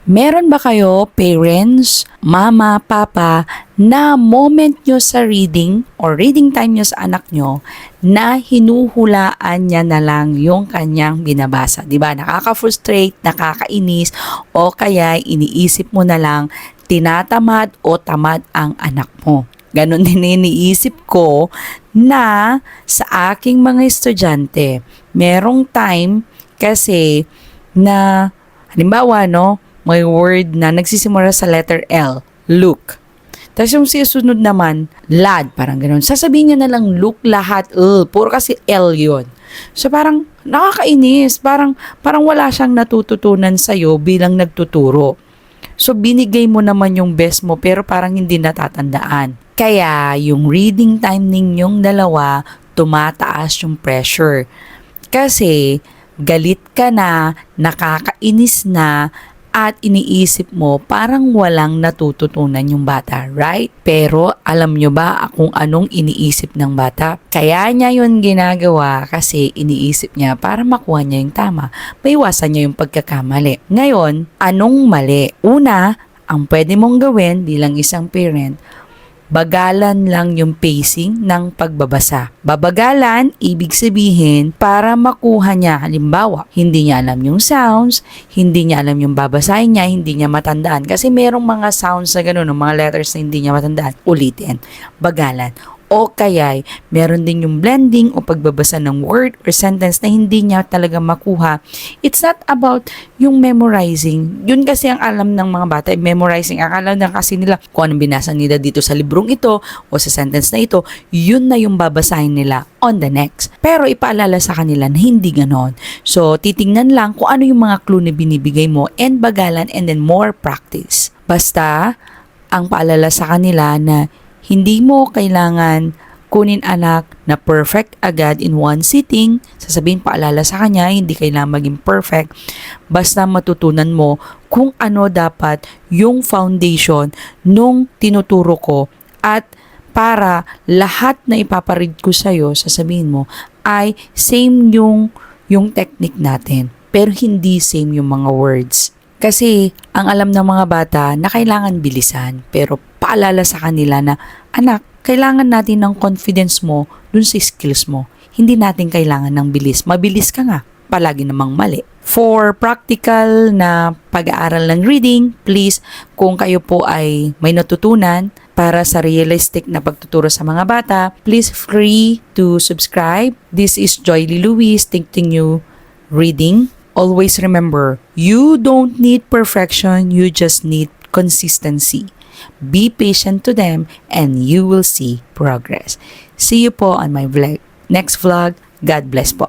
Meron ba kayo, parents, mama, papa, na moment nyo sa reading or reading time nyo sa anak nyo na hinuhulaan niya na lang yung kanyang binabasa? Diba? Nakaka-frustrate, nakakainis, o kaya iniisip mo na lang tinatamad o tamad ang anak mo. Ganon din iniisip ko na sa aking mga estudyante, merong time kasi na, halimbawa, no, may word na nagsisimula sa letter L, look. Tapos yung susunod naman, lad, parang gano'n. Sasabihin niya na lang look lahat, puro kasi L yun. So parang nakakainis, parang wala siyang natututunan sa'yo bilang nagtuturo. So binigay mo naman yung best mo pero parang hindi natatandaan. Kaya yung reading time ninyong dalawa, tumataas yung pressure. Kasi galit ka na, nakakainis na, at iniisip mo parang walang natututunan yung bata, right? Pero alam nyo ba kung anong iniisip ng bata? Kaya niya yun ginagawa kasi iniisip niya para makuha niya yung tama. Maiwasan niya yung pagkakamali. Ngayon, anong mali? Una, ang pwede mong gawin bilang isang parent, bagalan lang yung pacing ng pagbabasa. Babagalan, ibig sabihin, para makuha niya, halimbawa, hindi niya alam yung sounds, hindi niya alam yung babasahin niya, hindi niya matandaan. Kasi merong mga sounds na gano'n, mga letters na hindi niya matandaan. Ulitin, bagalan. O kaya, meron din yung blending o pagbabasa ng word or sentence na hindi niya talaga makuha. It's not about yung memorizing. Yun kasi ang alam ng mga bata, memorizing. Ang alam na kasi nila kung anong binasa nila dito sa librong ito o sa sentence na ito, yun na yung babasahin nila on the next. Pero ipaalala sa kanila na hindi ganon. So, titingnan lang kung ano yung mga clue na binibigay mo and bagalan and then more practice. Basta, ang paalala sa kanila na hindi mo kailangan kunin anak na perfect agad in one sitting. Sasabihin paalala sa kanya, hindi kailangan maging perfect. Basta matutunan mo kung ano dapat yung foundation nung tinuturo ko at para lahat na ipaparead ko sa'yo, sasabihin mo, ay same yung technique natin. Pero hindi same yung mga words. Kasi ang alam ng mga bata na kailangan bilisan, pero paalala sa kanila na, anak, kailangan natin ng confidence mo dun sa skills mo. Hindi natin kailangan ng bilis. Mabilis ka nga, palagi namang mali. For practical na pag-aaral ng reading, please, kung kayo po ay may natutunan para sa realistic na pagtuturo sa mga bata, please free to subscribe. This is Joyly Luis, teaching you reading. Always remember, you don't need perfection, you just need consistency. Be patient to them and you will see progress. See you po on my next vlog. God bless po.